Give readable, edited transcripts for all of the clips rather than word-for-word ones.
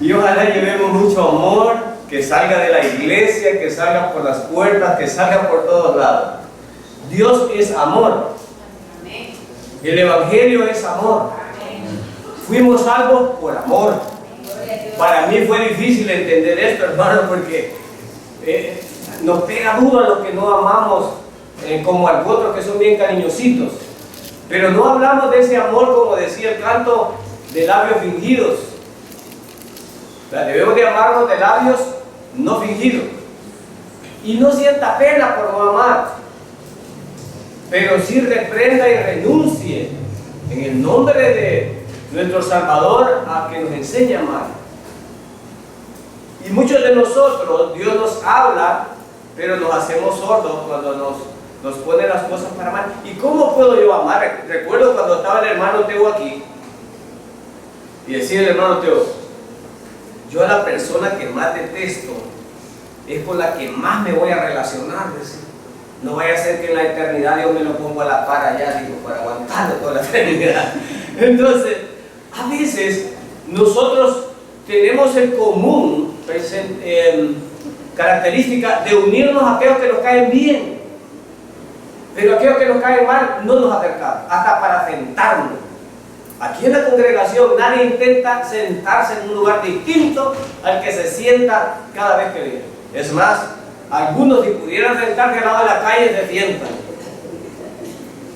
Y ojalá llevemos mucho amor, que salga de la iglesia, que salga por las puertas, que salga por todos lados. Dios es amor. El Evangelio es amor. Fuimos salvos por amor. Para mí fue difícil entender esto, hermano, porque nos pega duro a los que no amamos, como a otros que son bien cariñositos. Pero no hablamos de ese amor, como decía el canto, de labios fingidos. O sea, debemos de amarnos de labios no fingidos. Y no sienta pena por no amar, pero sí reprenda y renuncie en el nombre de nuestro Salvador a que nos enseñe a amar. Y muchos de nosotros, Dios nos habla, pero nos hacemos sordos cuando nos pone las cosas para amar. ¿Y cómo puedo yo amar? Recuerdo cuando estaba el hermano Teo aquí, y decía el hermano Teo, yo a la persona que más detesto es con la que más me voy a relacionar. Decía. No vaya a ser que en la eternidad yo me lo pongo a la par allá, digo, para aguantarlo toda la eternidad. Entonces, a veces nosotros tenemos en común característica de unirnos a aquellos que nos caen bien, pero aquellos que nos caen mal no nos acercamos, hasta para sentarnos. Aquí en la congregación nadie intenta sentarse en un lugar distinto al que se sienta cada vez que viene. Es más, algunos si pudieran sentarse al lado de la calle se sientan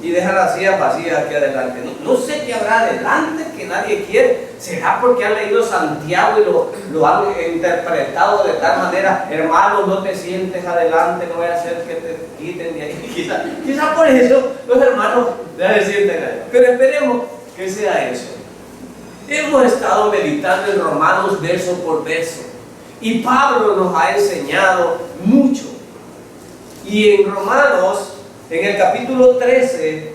y dejan las sillas vacías aquí adelante. No sé qué habrá adelante que nadie quiere. ¿Será porque han leído Santiago y lo han interpretado de tal manera? Hermano, no te sientes adelante, no voy a hacer que te quiten de ahí. Quizá por eso los hermanos ya se sienten ahí. Pero esperemos que sea eso. Hemos estado meditando en Romanos verso por verso. Y Pablo nos ha enseñado mucho. Y en Romanos, en el capítulo 13,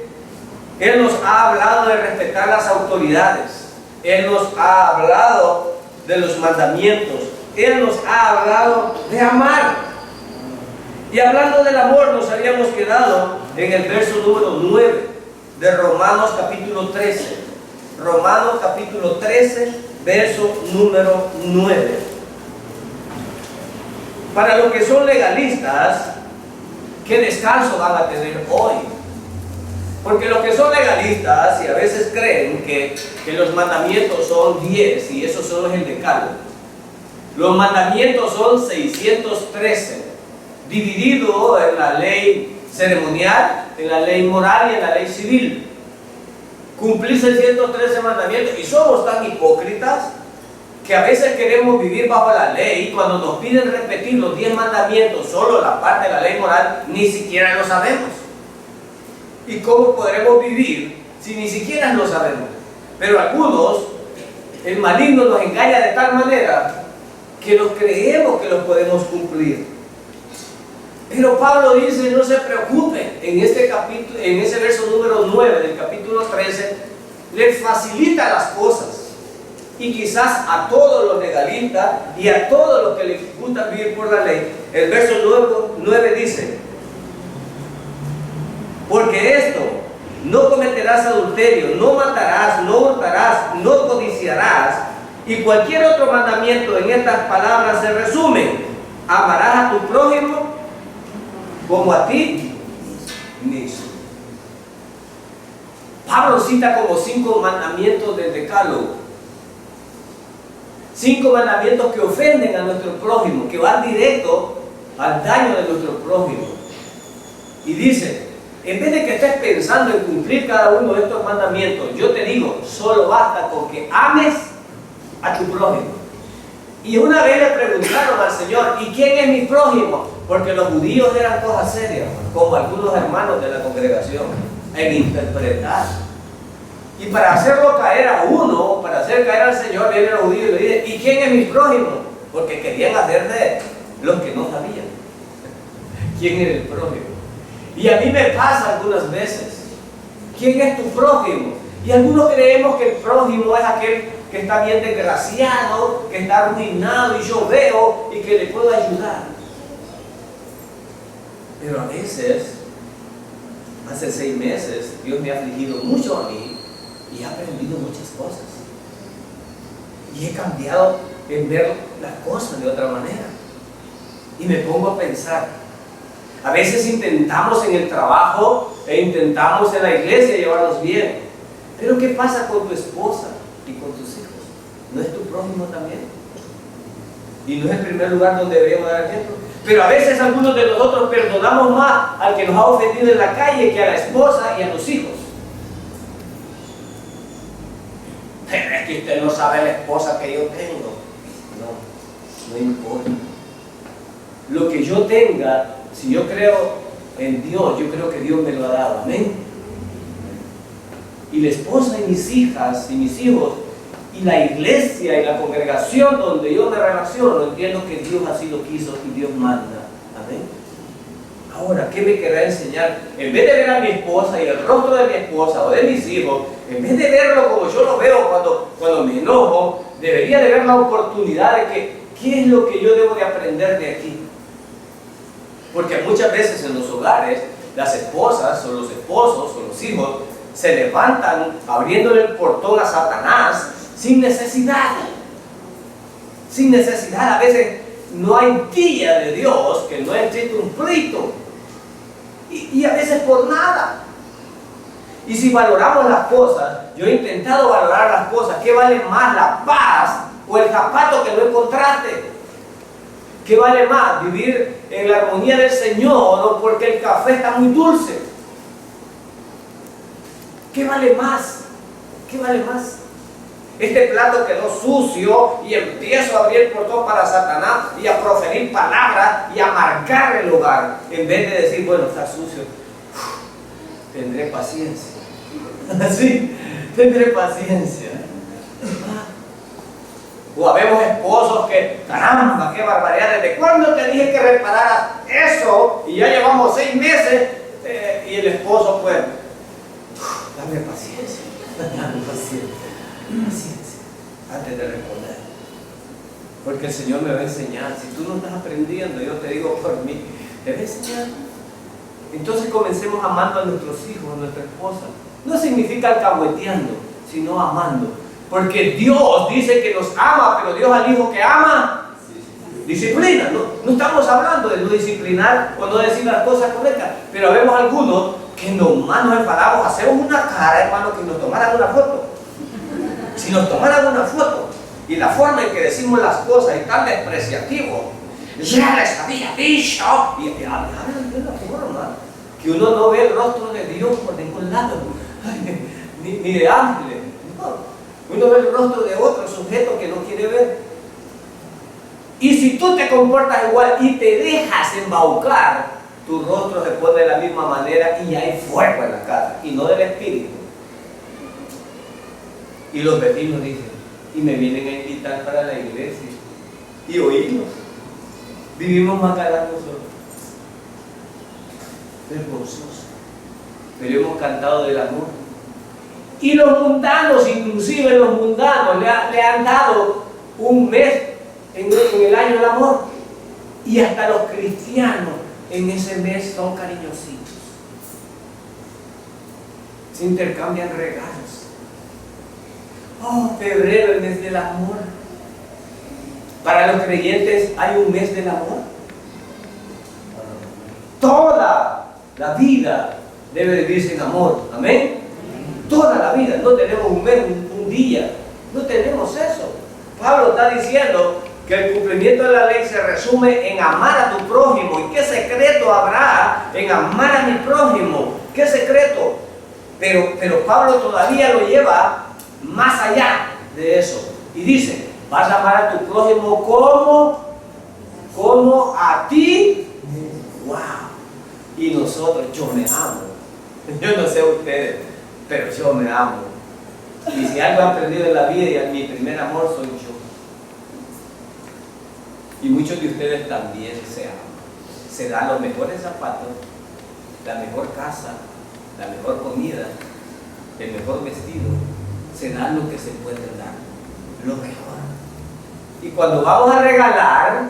Él nos ha hablado de respetar las autoridades. Él nos ha hablado de los mandamientos. Él nos ha hablado de amar. Y hablando del amor, nos habíamos quedado en el verso número 9 de Romanos capítulo 13. Romanos capítulo 13, verso número 9. Para los que son legalistas, ¿qué descanso van a tener hoy? Porque los que son legalistas y a veces creen que los mandamientos son 10 y esos son el decálogo. Los mandamientos son 613, dividido en la ley ceremonial, en la ley moral y en la ley civil. Cumplir 613 mandamientos, y somos tan hipócritas que a veces queremos vivir bajo la ley y cuando nos piden repetir los 10 mandamientos, solo la parte de la ley moral, ni siquiera lo sabemos. ¿Y cómo podremos vivir si ni siquiera lo sabemos? Pero algunos, el maligno nos engaña de tal manera que nos creemos que los podemos cumplir. Pero Pablo dice, no se preocupen, en este capítulo, en ese verso número 9 del capítulo 13, les facilita las cosas. Y quizás a todos los legalistas y a todos los que les gusta vivir por la ley, el verso 9 dice, porque esto, no cometerás adulterio, no matarás, no hurtarás, no codiciarás, y cualquier otro mandamiento en estas palabras se resume, amarás a tu prójimo como a ti mismo. Pablo cita como 5 mandamientos del decálogo. 5 mandamientos que ofenden a nuestro prójimo, que van directo al daño de nuestro prójimo. Y dice, en vez de que estés pensando en cumplir cada uno de estos mandamientos, yo te digo, solo basta con que ames a tu prójimo. Y una vez le preguntaron al Señor, ¿y quién es mi prójimo? Porque los judíos eran cosas serias, como algunos hermanos de la congregación, en interpretar. Y para hacerlo caer a uno, para hacer caer al Señor, vienen los judíos y le dicen, ¿y quién es mi prójimo? Porque querían hacer de los que no sabían quién era el prójimo. Y a mí me pasa algunas veces, ¿quién es tu prójimo? Y algunos creemos que el prójimo es aquel que está bien desgraciado, que está arruinado y yo veo y que le puedo ayudar. Pero a veces, hace 6 meses, Dios me ha afligido mucho a mí y he aprendido muchas cosas. Y he cambiado en ver las cosas de otra manera. Y me pongo a pensar. A veces intentamos en el trabajo e intentamos en la iglesia llevarnos bien. Pero ¿qué pasa con tu esposa y con tus hijos? ¿No es tu prójimo también? Y no es el primer lugar donde deberíamos dar ejemplo. Pero a veces algunos de nosotros perdonamos más al que nos ha ofendido en la calle que a la esposa y a los hijos. Pero es que usted no sabe la esposa que yo tengo. No importa. Lo que yo tenga, si yo creo en Dios, yo creo que Dios me lo ha dado. Amén. Y la esposa y mis hijas y mis hijos y la iglesia y la congregación donde yo me relaciono, entiendo que Dios así lo quiso y Dios manda. Amén. Ahora, ¿qué me querrá enseñar? En vez de ver a mi esposa y el rostro de mi esposa o de mis hijos, en vez de verlo como yo lo veo cuando me enojo, debería de ver la oportunidad de que, ¿qué es lo que yo debo de aprender de aquí? Porque muchas veces en los hogares, las esposas o los esposos o los hijos se levantan abriéndole el portón a Satanás sin necesidad. Sin necesidad. A veces no hay guía de Dios que no existe un pleito. Y a veces por nada. Y si valoramos las cosas, yo he intentado valorar las cosas. ¿Qué vale más, la paz o el zapato que no encontraste? ¿Qué vale más? ¿Vivir en la armonía del Señor o porque el café está muy dulce? ¿Qué vale más? ¿Qué vale más? Este plato quedó sucio y empiezo a abrir el portón para Satanás y a proferir palabras y a marcar el hogar. En vez de decir, bueno, está sucio, tendré paciencia. Sí, tendré paciencia. O habemos esposos que, caramba, qué barbaridad, ¿desde cuándo te dije que repararas eso? Y ya llevamos 6 meses y el esposo, pues, dame paciencia, dame paciencia, antes de responder. Porque el Señor me va a enseñar. Si tú no estás aprendiendo, yo te digo por mí, te va a enseñar. Entonces comencemos amando a nuestros hijos, a nuestra esposa. No significa alcahueteando, sino amando. Porque Dios dice que nos ama, pero Dios al hijo que ama, disciplina. No estamos hablando de no disciplinar o no decir las cosas correctas, pero vemos algunos que nomás nos enfadamos, hacemos una cara, hermano, que nos tomaran una foto. Si nos tomaran una foto y la forma en que decimos las cosas es tan despreciativo, ya les había dicho, y hablan de una forma que uno no ve el rostro de Dios por ningún lado, ni de ángeles, no. Uno ve el rostro de otro sujeto que no quiere ver. Y si tú te comportas igual y te dejas embaucar, tu rostro se pone de la misma manera y hay fuego en la casa, y no del espíritu. Y los vecinos dicen, y me vienen a invitar para la iglesia, y oímos, vivimos más galanos nosotros. Vergonzoso. Pero hemos cantado del amor. Y los mundanos, inclusive los mundanos, le han dado un mes en el año del amor. Y hasta los cristianos en ese mes son cariñositos. Se intercambian regalos. Oh, febrero, el mes del amor. Para los creyentes hay un mes del amor. Toda la vida debe vivirse en amor. Amén. Toda la vida, no tenemos un mes, un día, no tenemos eso. Pablo está diciendo que el cumplimiento de la ley se resume en amar a tu prójimo. ¿Y qué secreto habrá en amar a mi prójimo? ¿Qué secreto? Pero Pablo todavía lo lleva más allá de eso. Y dice, vas a amar a tu prójimo como a ti. ¡Wow! Y nosotros, yo me amo. Yo no sé ustedes, pero yo me amo. Y si algo he aprendido en la vida, y mi primer amor soy yo. Y muchos de ustedes también se aman. Se dan los mejores zapatos, la mejor casa, la mejor comida, el mejor vestido. Se dan lo que se puede dar, lo mejor. Y cuando vamos a regalar,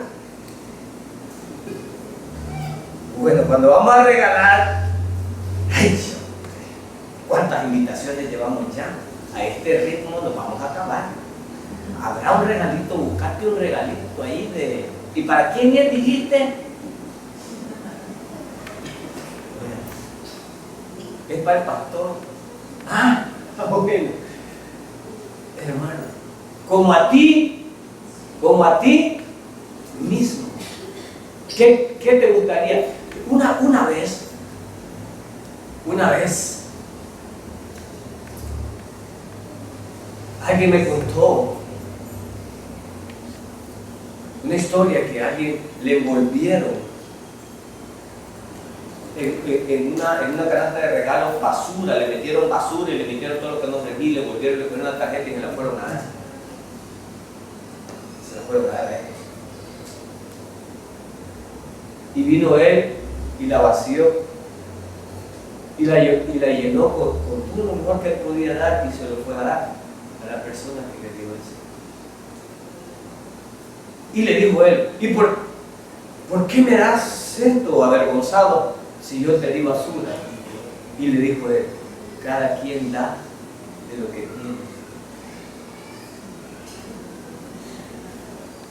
¡ay! ¿Cuántas invitaciones llevamos ya? A este ritmo nos vamos a acabar. habrá un regalito, buscarte un regalito ahí de... ¿Y para quién es, dijiste? Es para el pastor. Ah, bueno. Hermano, como a ti mismo. ¿Qué te gustaría? Una vez, alguien me contó una historia que a alguien le envolvieron en una canasta de regalos basura, le metieron basura y le metieron todo lo que no servía, le volvieron, le ponieron una tarjeta y se la fueron a dar. Se la fueron a dar a ellos. Y vino él y la vació y la llenó con todo lo mejor que él podía dar y se lo fue a dar a la persona que le dio eso. Y le dijo él, ¿y por qué me das esto, avergonzado, si yo te di basura? Y le dijo él, cada quien da de lo que tiene.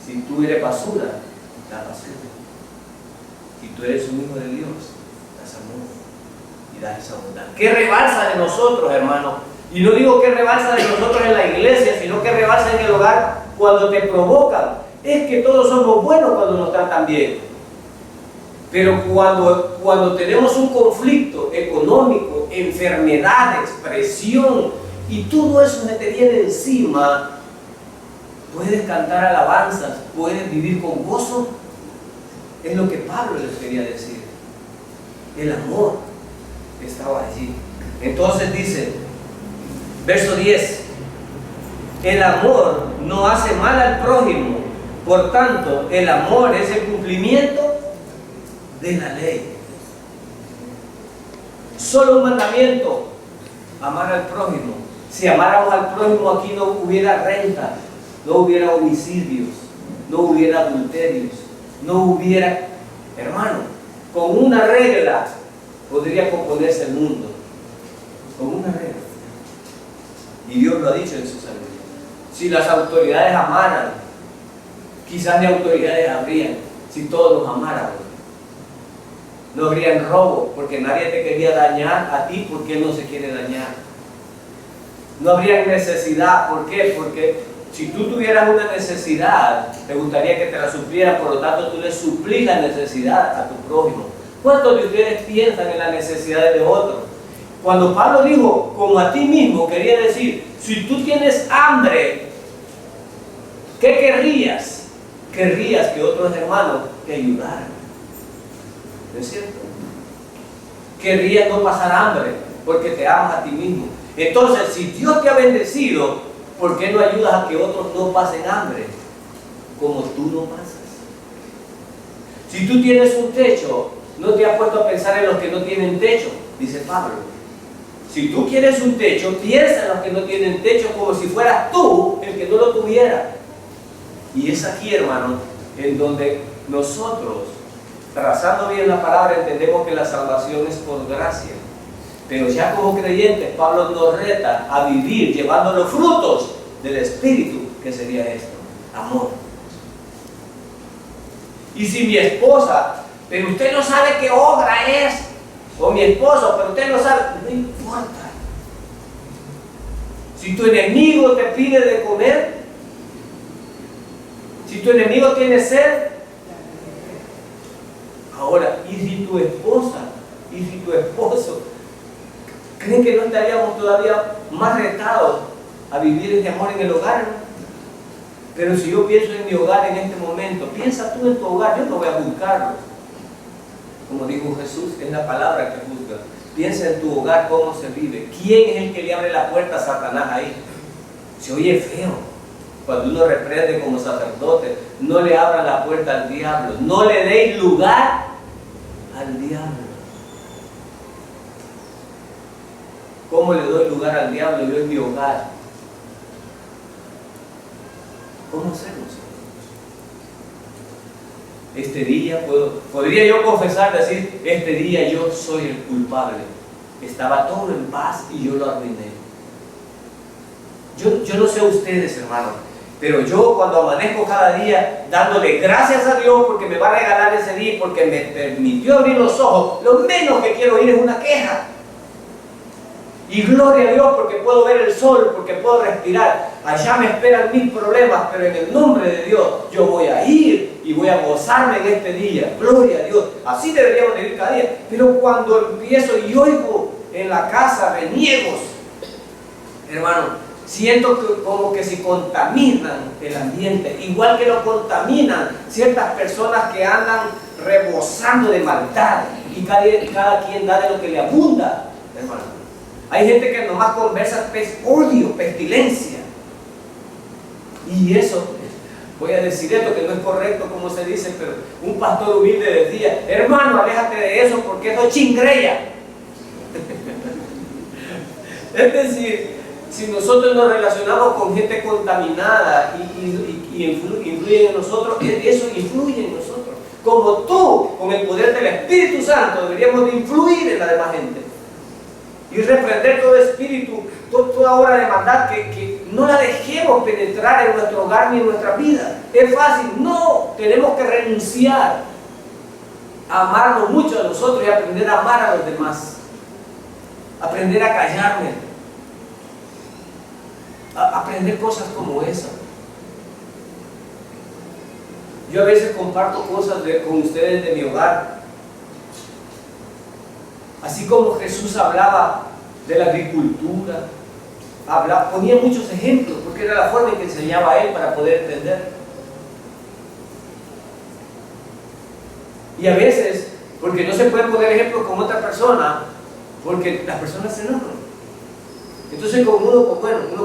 Si tú eres basura, da basura. Si tú eres un hijo de Dios, das amor y das esa bondad. ¿Qué rebalsa de nosotros, hermano? Y no digo que rebalsa de nosotros en la iglesia, sino que rebalsa en el hogar cuando te provocan. Es que todos somos buenos cuando nos tratan bien. Pero cuando tenemos un conflicto económico, enfermedades, presión, y todo eso se te viene encima, puedes cantar alabanzas, puedes vivir con gozo. Es lo que Pablo les quería decir. El amor estaba allí. Entonces dice, verso 10, el amor no hace mal al prójimo, por tanto, el amor es el cumplimiento de la ley. Solo un mandamiento, amar al prójimo. Si amáramos al prójimo, aquí no hubiera renta, no hubiera homicidios, no hubiera adulterios, no hubiera, hermano, con una regla podría componerse el mundo, con una regla. Y Dios lo ha dicho en su sabiduría. Si las autoridades amaran, quizás ni autoridades habrían, si todos nos amáramos. No habría robo, porque nadie te quería dañar a ti, porque Él no se quiere dañar. No habría necesidad, ¿por qué? Porque si tú tuvieras una necesidad, te gustaría que te la suplieran, por lo tanto tú le suplís la necesidad a tu prójimo. ¿Cuántos de ustedes piensan en las necesidades de otros? Cuando Pablo dijo, como a ti mismo, quería decir, si tú tienes hambre, ¿qué querrías? Querrías que otros hermanos te ayudaran. ¿No es cierto? Querrías no pasar hambre, porque te amas a ti mismo. Entonces, si Dios te ha bendecido, ¿por qué no ayudas a que otros no pasen hambre como tú no pasas? Si tú tienes un techo, no te has puesto a pensar en los que no tienen techo, dice Pablo. Si tú quieres un techo, piensa en los que no tienen techo como si fueras tú el que no lo tuviera. Y es aquí, hermano, en donde nosotros, trazando bien la palabra, entendemos que la salvación es por gracia. Pero ya como creyentes, Pablo nos reta a vivir llevando los frutos del Espíritu, que sería esto, amor. Y si mi esposa, pero usted no sabe qué obra es, o mi esposo, pero usted no sabe, no importa. Si tu enemigo te pide de comer, si tu enemigo tiene sed, ahora, y si tu esposa, y si tu esposo, ¿creen que no estaríamos todavía más retados a vivir este amor en el hogar? Pero si yo pienso en mi hogar en este momento, piensa tú en tu hogar, yo no voy a juzgarlos. Como dijo Jesús, es la palabra que juzga. Piensa en tu hogar cómo se vive. ¿Quién es el que le abre la puerta a Satanás ahí? Se oye feo. Cuando uno reprende como sacerdote, no le abran la puerta al diablo. No le deis lugar al diablo. ¿Cómo le doy lugar al diablo yo en mi hogar? ¿Cómo hacemos? Este día podría yo confesar, decir, este día yo soy el culpable. Estaba todo en paz y yo lo arruiné. Yo no sé ustedes, hermanos, Pero yo cuando amanezco cada día dándole gracias a Dios porque me va a regalar ese día, porque me permitió abrir los ojos, lo menos que quiero oír es una queja. Y gloria a Dios porque puedo ver el sol, porque puedo respirar. Allá me esperan mis problemas, pero en el nombre de Dios yo voy a ir y voy a gozarme en este día. Gloria a Dios. Así deberíamos vivir cada día. Pero cuando empiezo y oigo en la casa reniegos, hermano, siento como que se contaminan el ambiente, igual que lo contaminan ciertas personas que andan rebosando de maldad y cada quien da de lo que le abunda, hermano. Hay gente que nomás conversa odio, pestilencia. Y eso, voy a decir esto que no es correcto como se dice, pero un pastor humilde decía, hermano, aléjate de eso porque eso es chingrella. Es decir, si nosotros nos relacionamos con gente contaminada y influye en nosotros, eso influye en nosotros. Como tú, con el poder del Espíritu Santo, deberíamos de influir en la demás gente. Y reprender todo espíritu, toda obra de maldad, que no la dejemos penetrar en nuestro hogar ni en nuestra vida. Es fácil, no, tenemos que renunciar a amarnos mucho a nosotros y aprender a amar a los demás. Aprender a callarme. Aprender cosas como esa. Yo a veces comparto cosas con ustedes de mi hogar. Así como Jesús hablaba de la agricultura, ponía muchos ejemplos, porque era la forma en que enseñaba a él para poder entender. Y a veces, porque no se puede poner ejemplos con otra persona, porque las personas se enojan. Entonces con uno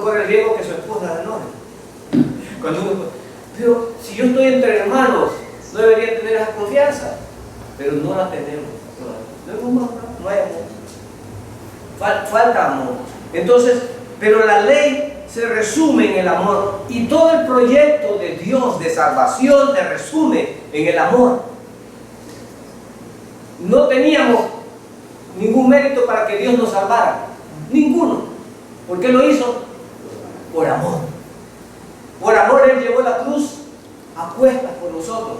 corre el riesgo que su esposa se enoje. Pero si yo estoy entre hermanos, no debería tener esa confianza, pero no la tenemos. No hay amor. Falta amor. Entonces, pero la ley se resume en el amor y todo el proyecto de Dios de salvación se resume en el amor. No teníamos ningún mérito para que Dios nos salvara. Ninguno. ¿Por qué lo hizo? Por amor. Por amor Él llevó la cruz a cuestas por nosotros.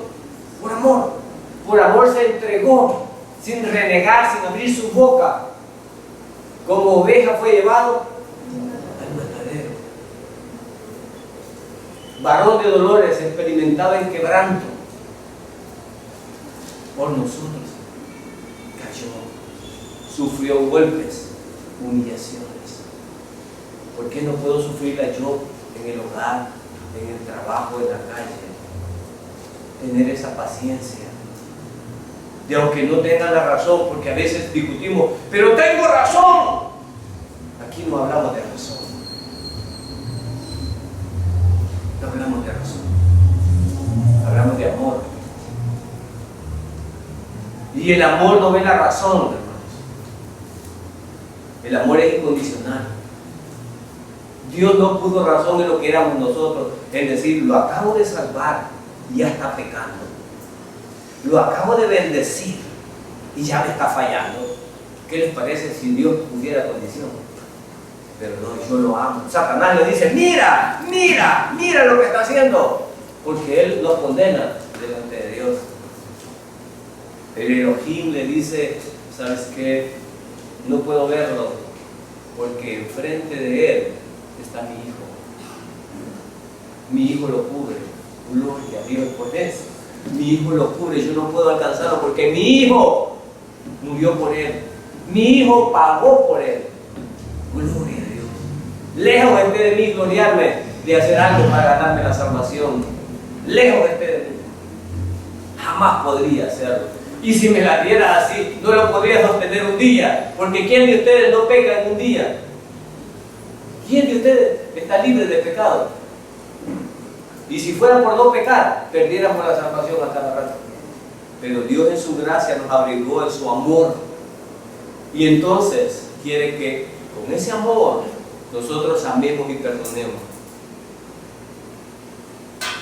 Por amor. Por amor se entregó sin renegar, sin abrir su boca. Como oveja fue llevado al matadero. Varón de dolores, experimentado en quebranto. Por nosotros. Cayó. Sufrió golpes, humillaciones. ¿Por qué no puedo sufrirla yo en el hogar, en el trabajo, en la calle? Tener esa paciencia. De aunque no tengan la razón, porque a veces discutimos, pero tengo razón. Aquí no hablamos de razón. No hablamos de razón. Hablamos de amor. Y el amor no ve la razón, hermanos. El amor es incondicional. Dios no puso razón en lo que éramos nosotros, en decir, lo acabo de salvar y ya está pecando. Lo acabo de bendecir y ya me está fallando. ¿Qué les parece si Dios pusiera condición? Pero no, yo lo amo. Satanás le dice, mira lo que está haciendo. Porque Él nos condena delante de Dios. El Elohim le dice, ¿sabes qué? No puedo verlo porque enfrente de Él está mi hijo. Mi hijo lo cubre. Gloria a Dios por eso. Mi hijo lo cubre, yo no puedo alcanzarlo porque mi hijo murió por él. Mi hijo pagó por él. Gloria a Dios. Lejos esté de mí gloriarme de hacer algo para ganarme la salvación. Lejos esté de mí. Jamás podría hacerlo. Y si me la diera así, no lo podría sostener un día. Porque ¿quién de ustedes no peca en un día? ¿Quién de ustedes está libre de pecado? Y si fuera por no pecar, perdiéramos la salvación a cada rato. Pero Dios en su gracia nos abrigó en su amor. Y entonces quiere que con ese amor nosotros amemos y perdonemos.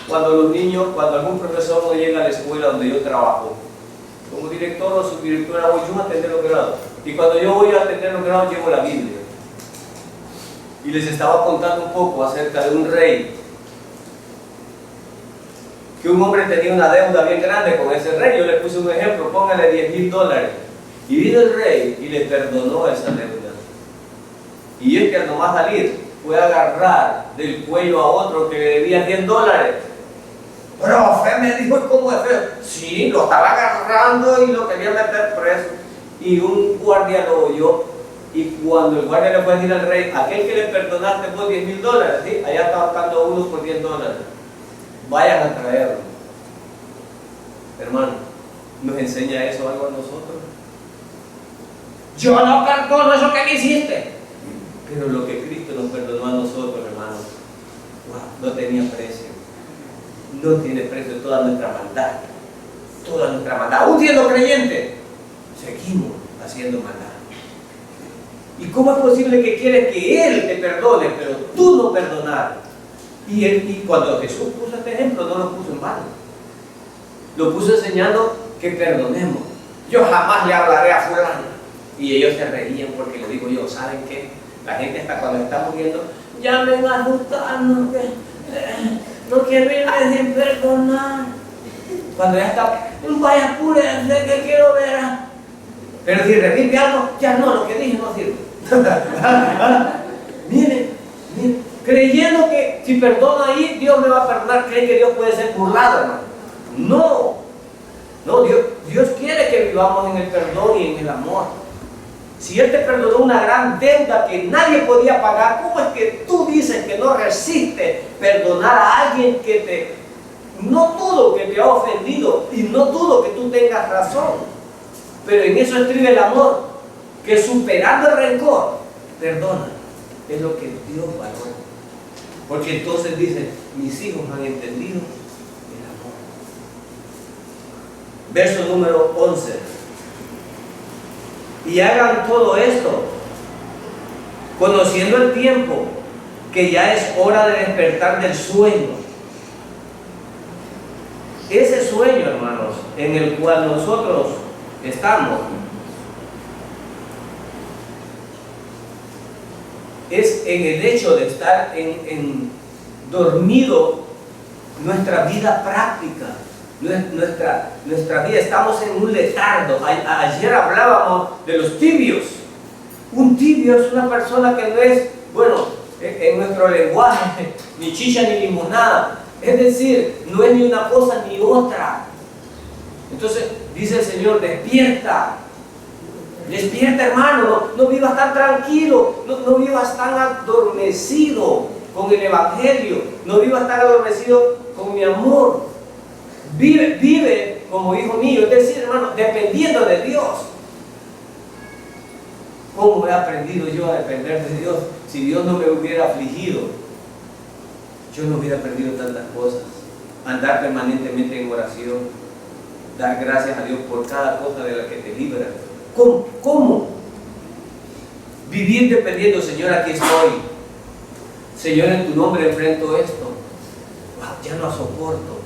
Cuando los niños, cuando algún profesor no llega a la escuela donde yo trabajo, como director o subdirectora voy yo a atender los grados. Y cuando yo voy a atender los grados llevo la Biblia. Y les estaba contando un poco acerca de un rey que un hombre tenía una deuda bien grande con ese rey. Yo le puse un ejemplo, póngale $10,000. Y vino el rey y le perdonó esa deuda. Y este al nomás salir fue a agarrar del cuello a otro que le debía $10. Profe, me dijo, ¿cómo es feo? Sí, lo estaba agarrando y lo quería meter preso. Y un guardia lo oyó. Y cuando el guardia le fue a decir al rey, aquel que le perdonaste por $10,000, ¿sí? Allá está buscando uno por $10. Vayan a traerlo. Hermano, ¿nos enseña eso algo a nosotros? Yo no perdono eso que me hiciste. Pero lo que Cristo nos perdonó a nosotros, hermano, wow, no tenía precio. No tiene precio toda nuestra maldad. Toda nuestra maldad. Aún siendo creyentes, seguimos haciendo maldad. ¿Y cómo es posible que quieres que Él te perdone, pero tú no perdonar? Y cuando Jesús puso este ejemplo, no lo puso en vano. Lo puso enseñando que perdonemos. Yo jamás le hablaré a fulano. Y ellos se reían porque le digo yo, ¿saben qué? La gente hasta cuando está muriendo, llamen a fulano, no quiero irme sin perdonar. Cuando ya está, vaya apúrense que quiero ver. Pero si repite algo, ya no, lo que dije no sirve. Miren, creyendo que si perdono ahí, Dios me va a perdonar, creen que Dios puede ser burlado, hermano. No, Dios quiere que vivamos en el perdón y en el amor. Si Él te perdonó una gran deuda que nadie podía pagar, ¿cómo es que tú dices que no resistes perdonar a alguien que te... No dudo que te ha ofendido y no dudo que tú tengas razón, pero en eso estriba el amor, que superando el rencor, perdona. Es lo que Dios valora. Porque entonces dice, mis hijos han entendido el amor. Verso número 11. Y hagan todo esto, conociendo el tiempo, que ya es hora de despertar del sueño. Ese sueño, hermanos, en el cual nosotros estamos, es en el hecho de estar dormido nuestra vida práctica, nuestra vida. Estamos en un letargo. Ayer hablábamos de los tibios. Un tibio es una persona que no es, bueno, en nuestro lenguaje, ni chicha ni limonada. Es decir, no es ni una cosa ni otra. Entonces dice el Señor, despierta. Despierta, hermano, no vivas tan tranquilo, no vivas tan adormecido con el Evangelio, no vivas tan adormecido con mi amor. Vive como hijo mío, es decir, hermano, dependiendo de Dios. ¿Cómo he aprendido yo a depender de Dios? Si Dios no me hubiera afligido, yo no hubiera aprendido tantas cosas. Andar permanentemente en oración, dar gracias a Dios por cada cosa de la que te libra. ¿Cómo? Vivir dependiendo, Señor, aquí estoy. Señor, en tu nombre enfrento esto. Wow, ya no soporto.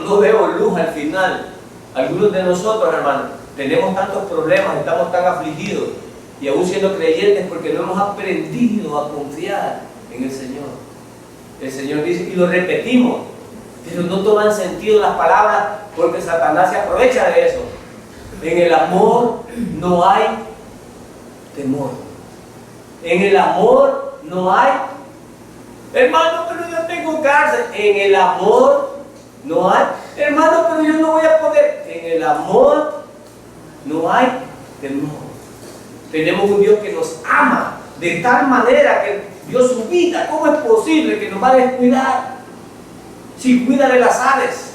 No veo luz al final. Algunos de nosotros, hermanos, tenemos tantos problemas, estamos tan afligidos, y aún siendo creyentes, porque no hemos aprendido a confiar en el Señor. El Señor dice, y lo repetimos, pero no toman sentido las palabras, porque Satanás se aprovecha de eso. En el amor no hay temor. En el amor no hay, hermano, pero yo tengo cárcel. En el amor no hay, hermano, pero yo no voy a poder. En el amor no hay temor. Tenemos un Dios que nos ama de tal manera que dio su vida. ¿Cómo es posible que nos va a descuidar? Si cuida de las aves.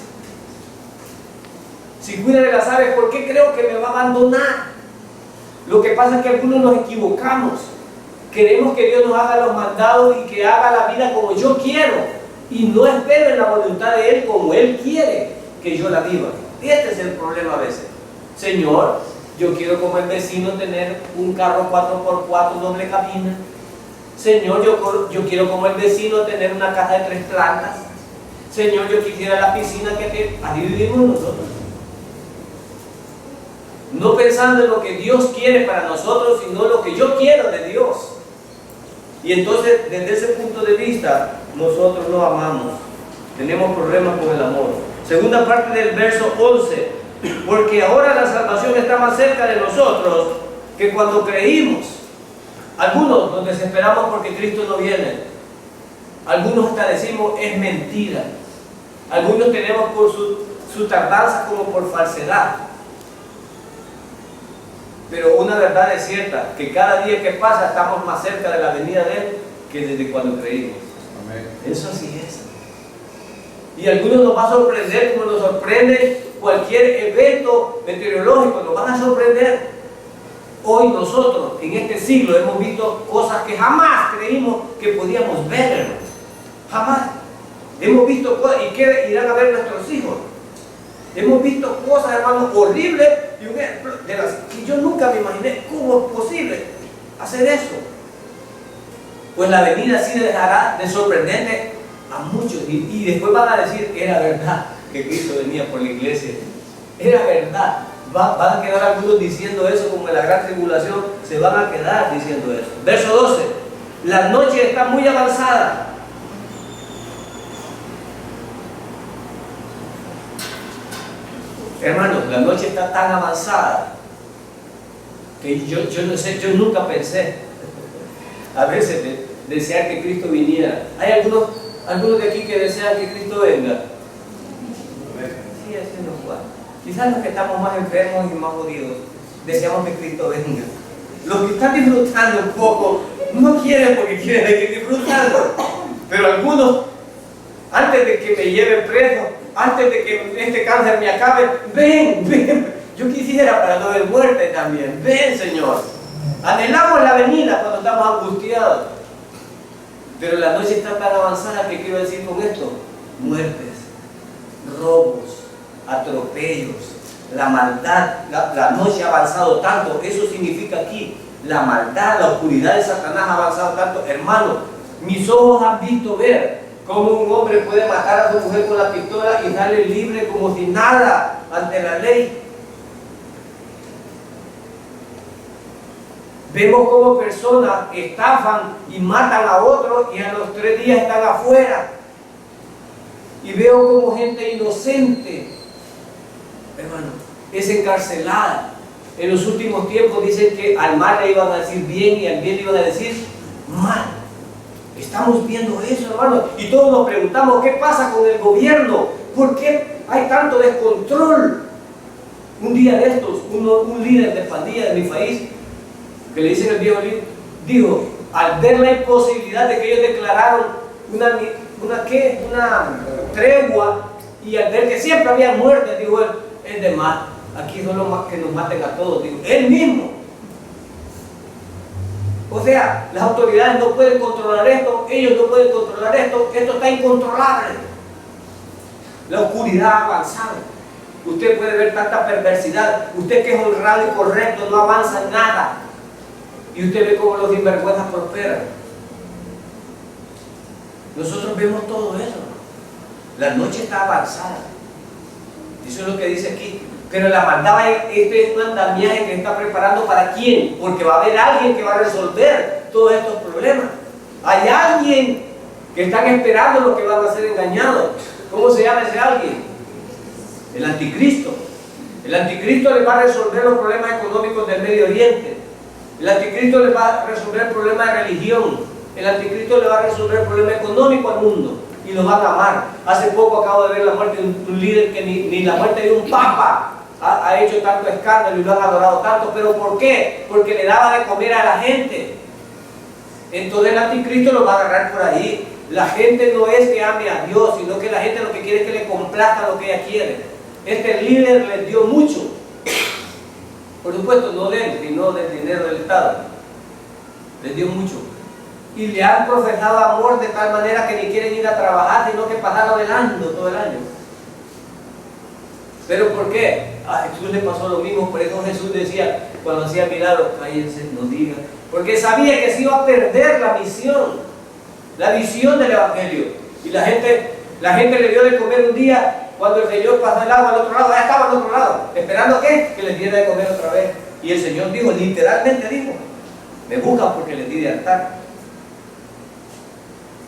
Si cuida de las aves, ¿por qué creo que me va a abandonar? Lo que pasa es que algunos nos equivocamos. Queremos que Dios nos haga los mandados y que haga la vida como yo quiero. Y no espero en la voluntad de Él como Él quiere que yo la viva. Este es el problema a veces. Señor, yo quiero como el vecino tener un carro 4x4 doble cabina. Señor, yo quiero como el vecino tener una casa de 3 plantas. Señor, yo quisiera la piscina que te... Así vivimos nosotros. No pensando en lo que Dios quiere para nosotros, sino lo que yo quiero de Dios. Y entonces, desde ese punto de vista, nosotros no amamos Tenemos problemas con el amor. Segunda parte del verso 11. Porque ahora la salvación está más cerca de nosotros que cuando creímos. Algunos nos desesperamos porque Cristo no viene. Algunos hasta decimos es mentira. Algunos tenemos por su tardanza como por falsedad. Pero una verdad es cierta, que cada día que pasa estamos más cerca de la venida de Él que desde cuando creímos. Amén. Eso así es. Y a algunos nos va a sorprender como nos sorprende cualquier evento meteorológico, nos van a sorprender. Hoy nosotros, en este siglo, hemos visto cosas que jamás creímos que podíamos ver, hermanos. Jamás. Hemos visto cosas, y que irán a ver nuestros hijos. Hemos visto cosas, hermanos, horribles, y un ejemplo de las que yo nunca me imaginé cómo es posible hacer eso. Pues la venida sí dejará de sorprenderte a muchos, y después van a decir, era verdad que Cristo venía por la iglesia. Era verdad. Van a quedar algunos diciendo eso, como en la gran tribulación, se van a quedar diciendo eso. Verso 12. La noche está muy avanzada. Hermanos, la noche está tan avanzada que yo no sé, yo nunca pensé a veces desear que Cristo viniera. Hay algunos de aquí que desean que Cristo venga. Sí, así nos va. Quizás los que estamos más enfermos y más jodidos deseamos que Cristo venga. Los que están disfrutando un poco no quieren porque quieren que disfrutando. Pero algunos, antes de que me lleven preso, antes de que este cáncer me acabe, ven. Yo quisiera para no ver muerte también. Ven, Señor. Anhelamos la venida cuando estamos angustiados. Pero la noche está tan avanzada que quiero decir con esto: muertes, robos, atropellos, la maldad. La noche ha avanzado tanto. Eso significa aquí la maldad, la oscuridad de Satanás ha avanzado tanto. Hermano, mis ojos han visto ver cómo un hombre puede matar a su mujer con la pistola y darle libre como si nada ante la ley. Vemos cómo personas estafan y matan a otros y a los 3 días están afuera. Y veo como gente inocente, hermano, es encarcelada. En los últimos tiempos dicen que al mal le iban a decir bien y al bien le iban a decir mal. Estamos viendo eso, hermano, y todos nos preguntamos qué pasa con el gobierno, por qué hay tanto descontrol. Un día de estos, un líder de pandilla de mi país, que le dicen el viejo líder, dijo, al ver la imposibilidad de que ellos declararon una tregua, y al ver que siempre había muertes, dijo él, es de más, aquí solo que nos maten a todos, digo, él mismo. O sea, las autoridades no pueden controlar esto, ellos no pueden controlar esto está incontrolable. La oscuridad ha avanzado. Usted puede ver tanta perversidad, usted que es honrado y correcto no avanza en nada. Y usted ve cómo los sinvergüenzas prosperan. Nosotros vemos todo eso. La noche está avanzada. Eso es lo que dice aquí. Pero la maldad, este es un andamiaje que está preparando ¿para quién? Porque va a haber alguien que va a resolver todos estos problemas. Hay alguien que están esperando los que van a ser engañados. ¿Cómo se llama ese alguien? El anticristo. El anticristo le va a resolver los problemas económicos del Medio Oriente. El anticristo le va a resolver el problema de religión. El anticristo le va a resolver el problema económico al mundo. Y lo van a amar. Hace poco acabo de ver la muerte de un líder que ni la muerte de un papa ha hecho tanto escándalo y lo han adorado tanto. ¿Pero por qué? Porque le daba de comer a la gente. Entonces el anticristo lo va a agarrar por ahí. La gente no es que ame a Dios, sino que la gente lo que quiere es que le complazca lo que ella quiere. Este líder les dio mucho. Por supuesto, no de él, sino del dinero del Estado. Les dio mucho. Y le han profesado amor de tal manera que ni quieren ir a trabajar, sino que pasar velando todo el año. ¿Pero por qué? A Jesús le pasó lo mismo, por eso Jesús decía, cuando hacía milagros, cállense, no digan. Porque sabía que se iba a perder la visión del Evangelio. Y la gente le dio de comer un día, cuando el Señor pasó el agua al otro lado, ya estaba al otro lado, esperando ¿qué? Que les diera de comer otra vez. Y el Señor dijo, literalmente dijo, me buscan porque les di de hartar.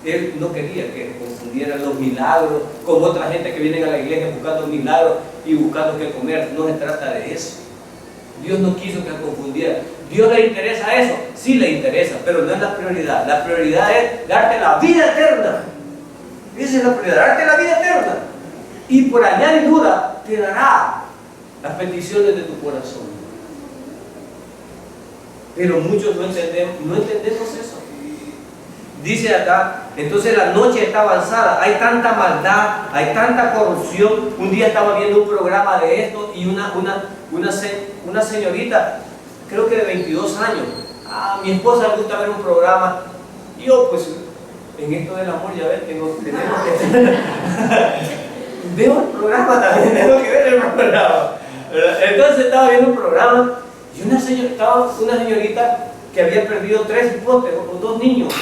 Él no quería que confundieran los milagros con otra gente que viene a la iglesia buscando milagros y buscando qué comer. No se trata de eso. Dios no quiso que se confundiera. ¿Dios le interesa eso? Sí le interesa, pero no es la prioridad. La prioridad es darte la vida eterna. Esa es la prioridad, darte la vida eterna. Y por añadidura te dará las peticiones de tu corazón. Pero muchos no entendemos eso. Dice acá, entonces la noche está avanzada, hay tanta maldad, hay tanta corrupción. Un día estaba viendo un programa de esto y una señorita, creo que de 22 años, mi esposa le gusta ver un programa. Yo pues, en esto del amor ya ves, tenemos que veo el programa también, tengo que ver el programa. Entonces estaba viendo un programa y una señorita que había perdido 3 hipotes o 2 niños,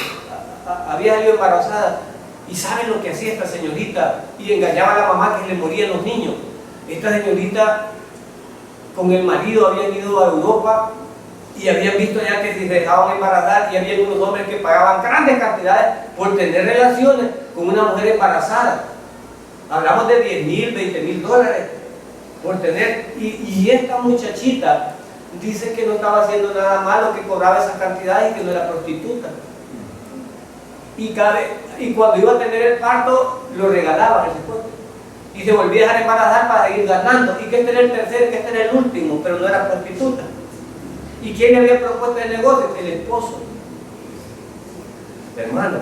había salido embarazada. ¿Y saben lo que hacía esta señorita? Y engañaba a la mamá que le morían los niños. Esta señorita con el marido habían ido a Europa y habían visto ya que si se dejaban embarazar, y había unos hombres que pagaban grandes cantidades por tener relaciones con una mujer embarazada. Hablamos de $10,000, $20,000 por tener, y esta muchachita dice que no estaba haciendo nada malo, que cobraba esas cantidades y que no era prostituta. Y cuando iba a tener el parto, lo regalaban ese cuerpo. Y se volvía a dejar embarazar para seguir ganando. Y que este era el tercero, que este era el último, pero no era prostituta. ¿Y quién le había propuesto el negocio? El esposo. Hermano,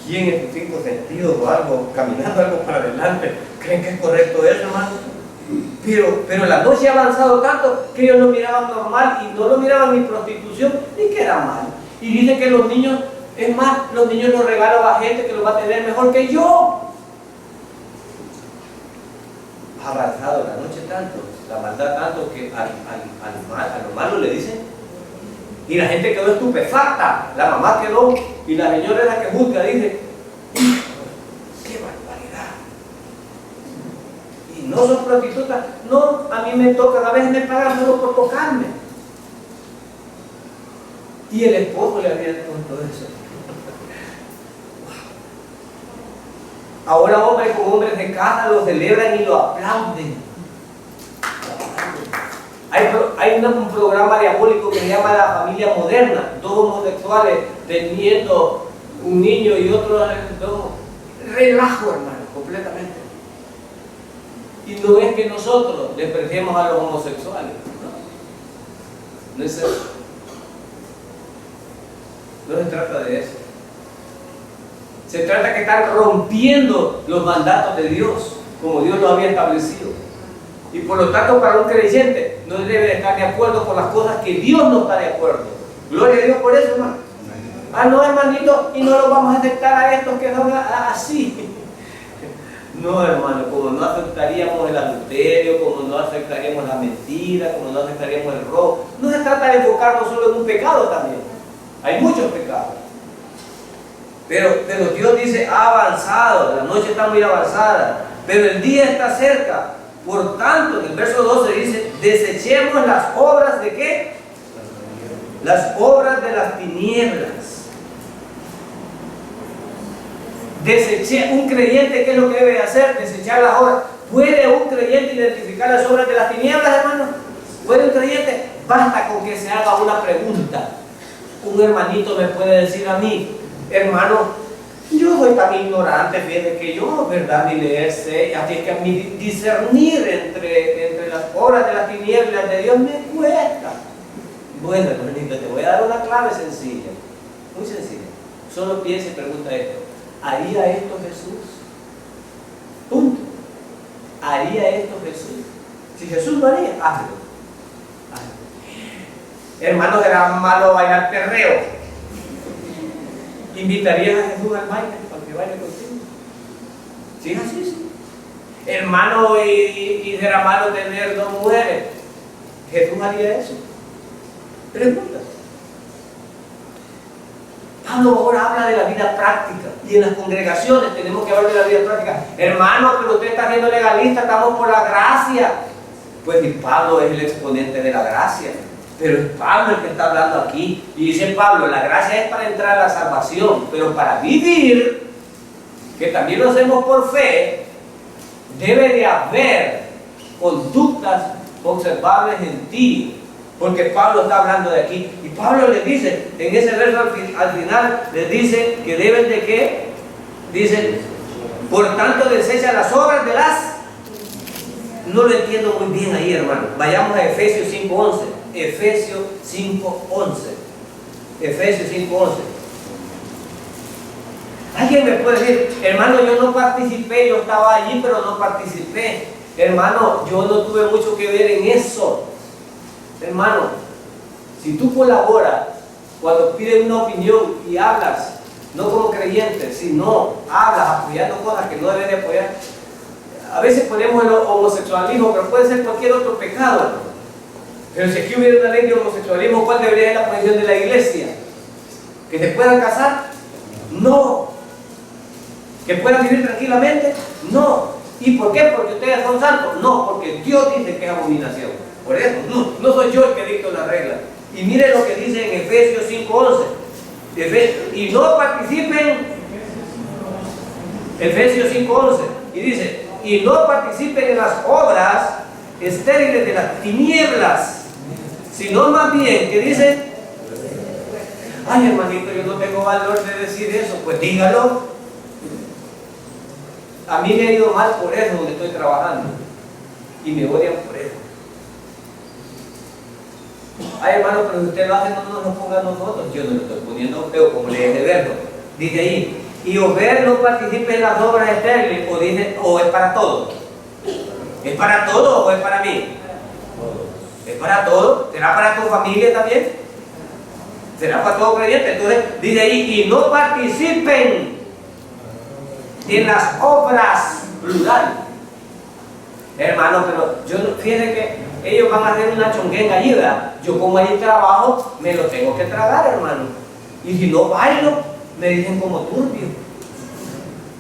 ¿quién en sus 5 sentidos o algo, caminando algo para adelante, creen que es correcto eso, hermano? Pero la noche ha avanzado tanto que ellos lo miraban normal y no lo miraban ni prostitución ni que era mal. Y dice que los niños, es más, los niños los regalan a gente que los va a tener mejor que yo. Ha avanzado la noche tanto, la maldad tanto, que a lo malo le dicen. Y la gente quedó estupefacta, la mamá quedó, y la señora es la que juzga, dice, ¡qué barbaridad! Y no son prostitutas, no, a mí me tocan, a veces me pagan solo por tocarme. Y el esposo le había contado eso. Ahora hombres con hombres de casa lo celebran y lo aplauden. Hay un programa diabólico que se llama La Familia Moderna, 2 homosexuales teniendo un niño y otro, relajo, hermano, completamente. Y no es que nosotros despreciemos a los homosexuales, no es eso. No se trata de eso. Se trata que están rompiendo los mandatos de Dios, como Dios lo había establecido. Y por lo tanto, para un creyente no debe estar de acuerdo con las cosas que Dios no está de acuerdo. Gloria a Dios por eso, hermano. No, hermanito, y no lo vamos a aceptar a estos que son así. No, hermano, como no aceptaríamos el adulterio, como no aceptaríamos la mentira, como no aceptaríamos el robo. No se trata de enfocarnos solo en un pecado también. Hay muchos pecados. Pero Dios dice, ha avanzado, la noche está muy avanzada, pero el día está cerca. Por tanto, en el verso 12 dice, desechemos las obras de ¿qué? Las obras de las tinieblas. Un creyente, ¿qué es lo que debe hacer? Desechar las obras. ¿Puede un creyente identificar las obras de las tinieblas, hermano? ¿Puede un creyente? Basta con que se haga una pregunta. Un hermanito me puede decir a mí, hermano, yo soy tan ignorante, fíjate que yo, verdad, ni leer sé, así es que a mí discernir entre las obras de las tinieblas de Dios me cuesta. Bueno, hermanito, te voy a dar una clave sencilla, muy sencilla. Solo piensa y pregunta esto: ¿haría esto Jesús? Punto. ¿Haría esto Jesús? Si Jesús lo haría, hazlo. Hermano, ¿será malo bailar perreo? ¿Invitarías a Jesús al baile para que baile contigo? ¿Sí es así? Sí. Hermano, ¿y será malo tener 2 mujeres? ¿Jesús haría eso? Pregunta. Pablo ahora habla de la vida práctica, y en las congregaciones tenemos que hablar de la vida práctica. Hermano, pero usted está siendo legalista, estamos por la gracia. Pues y Pablo es el exponente de la gracia. Pero es Pablo el que está hablando aquí. Y dice Pablo, la gracia es para entrar a la salvación, pero para vivir, que también lo hacemos por fe, debe de haber conductas observables en ti. Porque Pablo está hablando de aquí. Y Pablo les dice, en ese verso al final, les dice que deben de qué. Dice, por tanto desecha las obras de las... No lo entiendo muy bien ahí, hermano. Vayamos a Efesios 5:11. Efesios 5:11. Efesios 5:11. Alguien me puede decir, hermano, yo no participé, yo estaba allí, pero no participé. Hermano, yo no tuve mucho que ver en eso. Hermano, si tú colaboras cuando piden una opinión y hablas, no como creyente, sino hablas apoyando cosas que no debes de apoyar. A veces ponemos el homosexualismo, pero puede ser cualquier otro pecado, hermano. Pero si aquí hubiera una ley de homosexualismo, ¿cuál debería ser la posición de la iglesia? ¿Que se puedan casar? No. ¿Que puedan vivir tranquilamente? No. ¿Y por qué? ¿Porque ustedes son santos? No, porque Dios dice que es abominación. Por eso, no soy yo el que dicto la regla. Y mire lo que dice en Efesios 5:11. Y no participen, Efesios 5:11, y dice, y no participen en las obras estériles de las tinieblas, sino más bien, ¿qué dice? Ay, hermanito, yo no tengo valor de decir eso. Pues dígalo. A mí me ha ido mal por eso donde estoy trabajando, y me odian por eso. Ay, hermano, pero si usted lo hace, no nos lo ponga a nosotros. Yo no lo estoy poniendo a usted, como lee ese verso. Dice ahí, y Ober no participe en las obras estériles, o es para todos. ¿Es para todos o es para mí? ¿Es para todos? ¿Será para tu familia también? ¿Será para todo creyente? Entonces, dice ahí, y no participen en las obras, plural. Hermano, pero yo fíjense que ellos van a hacer una chonguenga allí, ¿verdad? Yo como ahí trabajo, me lo tengo que tragar, hermano. Y si no bailo, me dicen como turbio.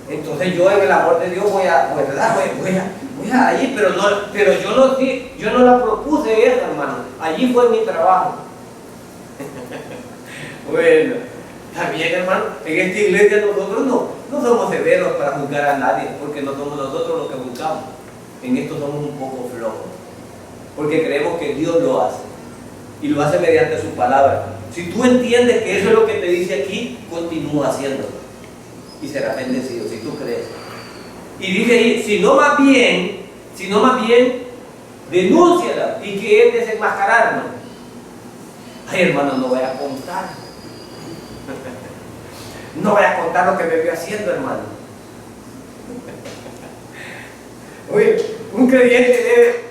Entonces yo en el amor de Dios voy a allí, pero yo no la propuse eso, hermano. Allí fue mi trabajo. Bueno, también, hermano, en esta iglesia nosotros no somos severos para juzgar a nadie, porque no somos nosotros los que juzgamos. En esto somos un poco flojos, porque creemos que Dios lo hace, y lo hace mediante su palabra. Si tú entiendes que eso es lo que te dice aquí, continúa haciéndolo, y serás bendecido, si tú crees. Y dice ahí, si no más bien, denúnciala, y que es desenmascararnos. Ay, hermano, no voy a contar. No voy a contar lo que me voy haciendo, hermano. Oye, un creyente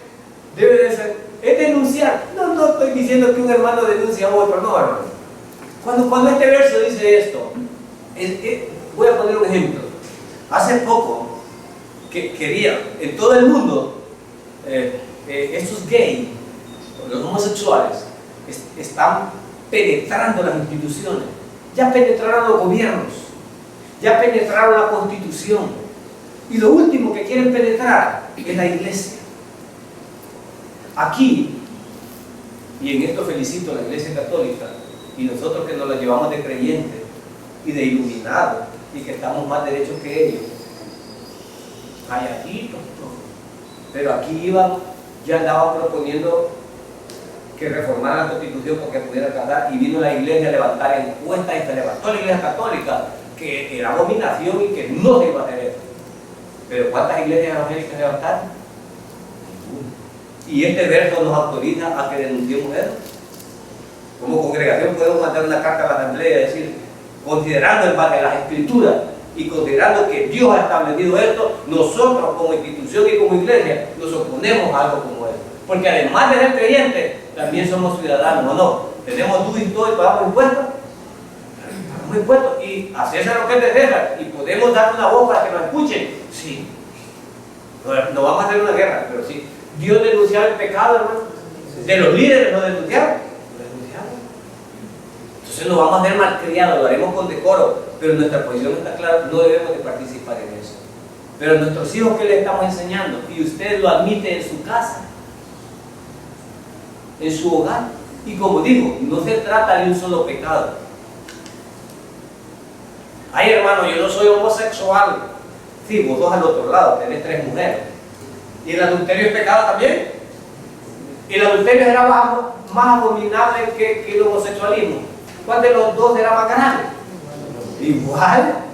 debe de ser, es denunciar. No estoy diciendo que un hermano denuncia a otro, no, hermano. Cuando este verso dice esto, voy a poner un ejemplo. Hace poco, que quería, en todo el mundo, estos gays, los homosexuales, están penetrando las instituciones. Ya penetraron los gobiernos, ya penetraron la Constitución. Y lo último que quieren penetrar es la iglesia. Aquí, y en esto felicito a la Iglesia Católica, y nosotros que nos la llevamos de creyentes y de iluminados, y que estamos más derechos que ellos, calladitos todos. Pero aquí ya andaban proponiendo que reformaran la Constitución porque pudiera casar, y vino la iglesia a levantar encuestas, y se levantó la Iglesia Católica, que era abominación y que no se iba a hacer eso. Pero ¿cuántas iglesias evangélicas levantaron? Ninguna. Y este verso nos autoriza a que denunciemos eso. Como congregación podemos mandar una carta a la asamblea y decir, considerando el base de las escrituras y considerando que Dios ha establecido esto, nosotros como institución y como iglesia nos oponemos a algo como eso. Porque además de ser creyentes, también somos ciudadanos, ¿o no? Tenemos dudas y todo y pagamos impuestos. Pagamos impuestos y a César lo que es de César, y podemos dar una voz para que nos escuchen. Sí. No vamos a hacer una guerra, pero sí. Dios denunciaba el pecado, hermano. De los líderes lo denunciaron. Entonces no vamos a ser malcriados, lo haremos con decoro, pero nuestra posición está clara, no debemos de participar en eso. Pero a nuestros hijos, ¿qué les estamos enseñando? Y usted lo admite en su casa, en su hogar. Y como digo, no se trata de un solo pecado. Ay, hermano, yo no soy homosexual. Sí, vos sos al otro lado, tenés 3 mujeres. ¿Y el adulterio es pecado también? ¿Y el adulterio era más abominable que el homosexualismo? ¿Cuál de los dos era más grande? Igual,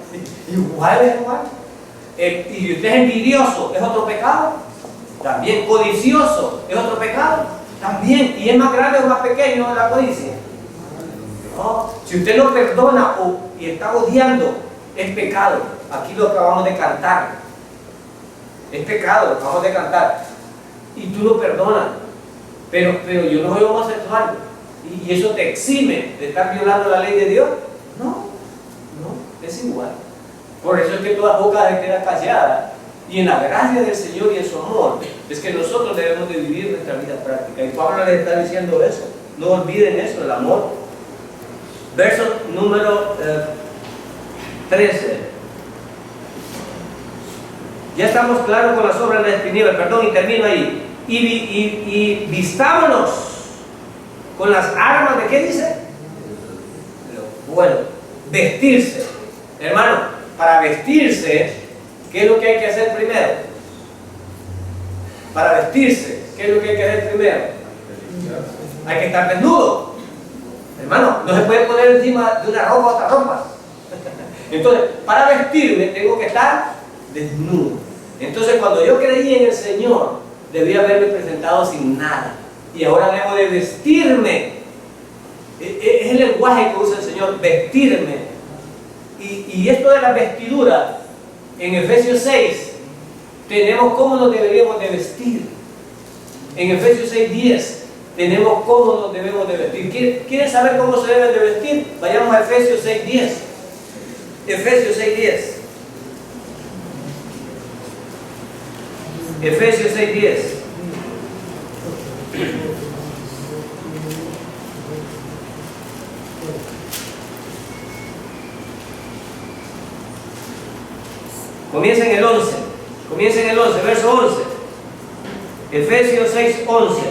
igual. Y usted es envidioso, ¿es otro pecado? También. Codicioso, ¿es otro pecado? También. ¿Y es más grande o más pequeño la codicia? No. Si usted no perdona y está odiando, es pecado. Aquí lo acabamos de cantar. Es pecado, lo acabamos de cantar. Y tú lo perdonas. Pero yo no soy homosexual. ¿Y eso te exime de estar violando la ley de Dios? No, es igual. Por eso es que toda boca se queda callada. Y en la gracia del Señor y en su amor, es que nosotros debemos de vivir nuestra vida práctica. Y Pablo les está diciendo eso. No olviden eso, el amor. Verso número 13. Ya estamos claros con las obras de las tinieblas, perdón, y termino ahí. Y vistámonos con las armas de, ¿qué dice? Bueno, vestirse. Hermano, para vestirse, ¿qué es lo que hay que hacer primero? Para vestirse, ¿qué es lo que hay que hacer primero? Hay que estar desnudo. Hermano, no se puede poner encima de una ropa otra ropa. Entonces, para vestirme tengo que estar desnudo. Entonces, cuando yo creí en el Señor, debía haberme presentado sin nada. Y ahora debo de vestirme. Es el lenguaje que usa el Señor, vestirme. Y esto de la vestidura, en Efesios 6, tenemos cómo nos deberíamos de vestir. En Efesios 6:10, tenemos cómo nos debemos de vestir. ¿Quieren saber cómo se deben de vestir? Vayamos a Efesios 6:10. Efesios 6:10. Efesios 6:10. Comienza en el 11. Comienza en el 11, verso 11. Efesios 6:11.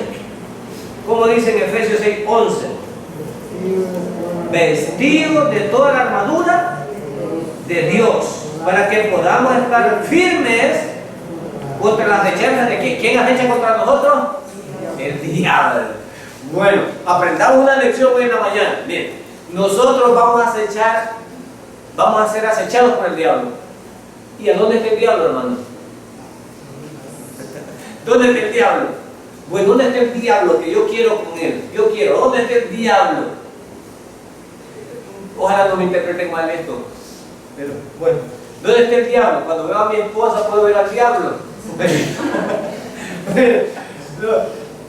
¿Cómo dice en Efesios 6:11? Vestidos de toda la armadura de Dios, para que podamos estar firmes contra las acechanzas de ¿quién? ¿Quién acecha contra nosotros? El diablo. Bueno, aprendamos una lección hoy en la mañana. Bien, nosotros vamos a acechar, vamos a ser acechados por el diablo. ¿Y a dónde está el diablo, hermano? ¿Dónde está el diablo? Bueno, ¿dónde está el diablo que yo quiero con él? Yo quiero, ¿dónde está el diablo? Ojalá no me interpreten mal esto. Pero bueno, ¿dónde está el diablo? Cuando veo a mi esposa puedo ver al diablo.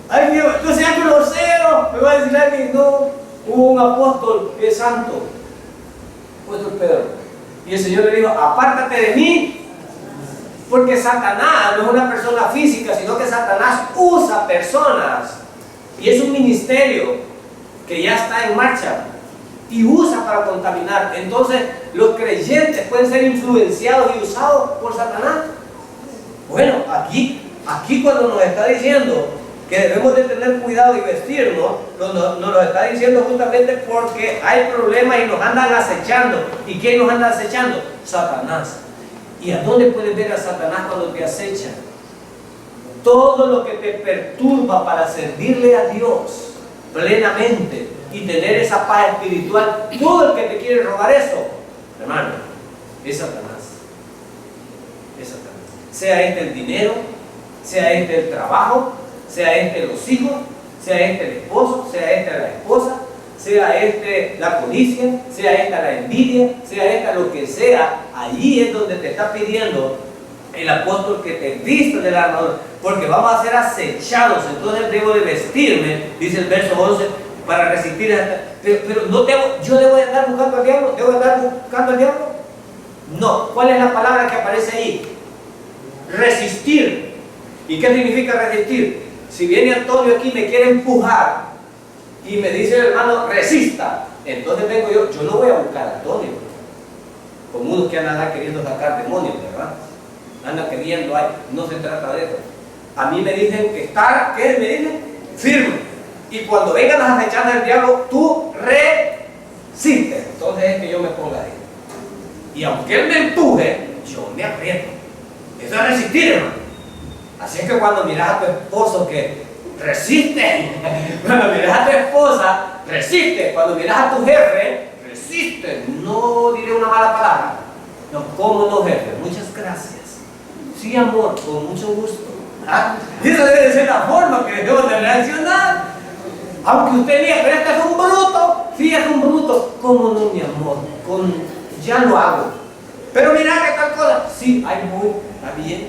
Ay, Dios, no seas grosero. Me va a decir alguien, no. Hubo un apóstol que es santo, apóstol Pedro. Y el Señor le dijo, apártate de mí, porque Satanás no es una persona física, sino que Satanás usa personas. Y es un ministerio que ya está en marcha y usa para contaminar. Entonces, los creyentes pueden ser influenciados y usados por Satanás. Bueno, aquí cuando nos está diciendo que debemos de tener cuidado y vestirnos, nos lo está diciendo justamente porque hay problemas y nos andan acechando. ¿Y quién nos anda acechando? Satanás. ¿Y a dónde puedes ver a Satanás cuando te acecha? Todo lo que te perturba para servirle a Dios plenamente y tener esa paz espiritual, todo el que te quiere robar eso, hermano, es Satanás. Es Satanás. Sea este el dinero, sea este el trabajo, sea este los hijos, sea este el esposo, sea esta la esposa, sea este la codicia, sea esta la envidia, sea esta lo que sea. Allí es donde te está pidiendo el apóstol que te vistas de la armadura, porque vamos a ser acechados. Entonces debo de vestirme, dice el verso 11, para resistir pero no debo, yo debo de andar buscando al diablo. ¿Debo de andar buscando al diablo? No. ¿Cuál es la palabra que aparece ahí? Resistir. ¿Y qué significa resistir? Si viene Antonio aquí y me quiere empujar y me dice el hermano resista, entonces vengo yo no voy a buscar a Antonio, como unos que andan queriendo sacar demonios, ¿verdad? Andan queriendo, no se trata de eso. A mí me dicen que estar, ¿qué me dicen? Firme. Y cuando vengan las acechanzas del diablo, tú resistes. Entonces es que yo me ponga ahí. Y aunque él me empuje, yo me aprieto. Eso es resistir, hermano. Así es que cuando miras a tu esposo que resiste, cuando miras a tu esposa, resiste. Cuando miras a tu jefe, resiste. No diré una mala palabra. No, ¿cómo no, jefe? Muchas gracias. Sí, amor, con mucho gusto. ¿Ah? Y esa debe ser la forma que debemos de reaccionar. Aunque usted diga, pero este es un bruto. Sí, es un bruto. ¿Cómo no, mi amor? Ya lo hago. Pero mira que tal cosa. Sí, ahí voy. Está bien.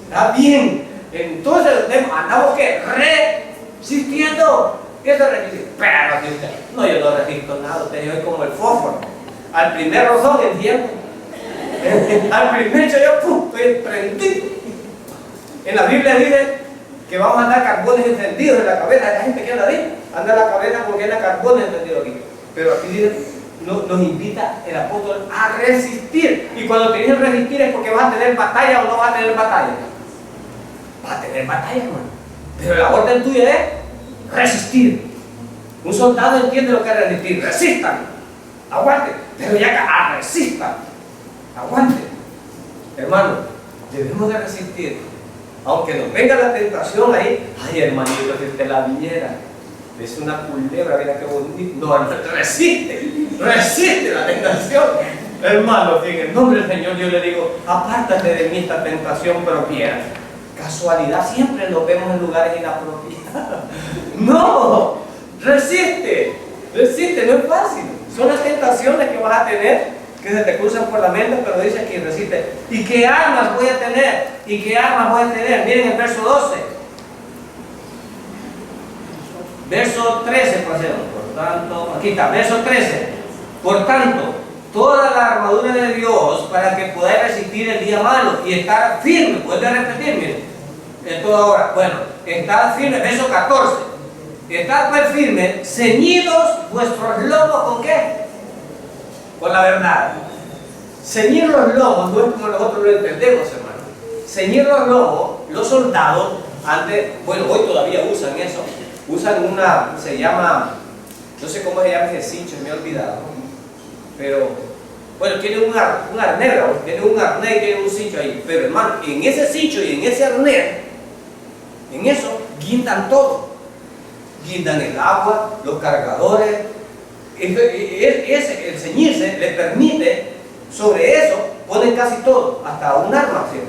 Está bien. Entonces andamos que resistiendo. ¿Qué es resistir? Pero si usted, no, yo no resisto nada. Usted soy como el fósforo. Al primer rozón enciendo. Al primer yo ¡pum! Estoy prendido. En la Biblia dice que vamos a andar carbones encendidos en la cabeza. Hay gente que anda ahí, anda la cabeza porque anda carbones encendidos aquí. Pero aquí dice, nos invita el apóstol a resistir. Y cuando te dicen resistir es porque vas a tener batalla o no vas a tener batalla. Vas a tener batalla, hermano. Pero la orden tuya es resistir. Un soldado entiende lo que es resistir. Resistan. Aguante. Pero ya resistan. Aguante. Hermano, debemos de resistir. Aunque nos venga la tentación ahí, ay, hermanito, si usted la viera, es una culebra, mira qué bonito. No, resiste la tentación. Hermano, en el nombre del Señor yo le digo, apártate de mí esta tentación propia. Casualidad, siempre nos vemos en lugares inapropiados. No, resiste, no es fácil. Son las tentaciones que vas a tener, que se te cruzan por la mente, pero dice que resiste. ¿Y qué armas voy a tener? Miren el verso 12. Verso 13, pasemos. Por tanto, aquí está, verso 13. Por tanto, toda la armadura de Dios para que podáis resistir el día malo y estar firme. Vuelve a repetir, miren. Esto ahora, bueno, estar firme, verso 14. Estad pues firmes, ceñidos vuestros lomos, ¿con qué? Con la verdad. Ceñir los lomos no es como nosotros lo entendemos, hermano. Ceñir los lomos, los soldados, antes, bueno, hoy todavía usan eso. Usan se llama, no sé cómo se llama ese cincho, me he olvidado. Pero, bueno, tiene un arnés, ¿no? Tiene un arnés y tiene un cincho ahí. Pero, hermano, en ese cincho y en ese arnés, en eso, guindan todo. Guindan el agua, los cargadores. El ceñirse le permite, sobre eso, ponen casi todo, hasta un arma, ¿sí?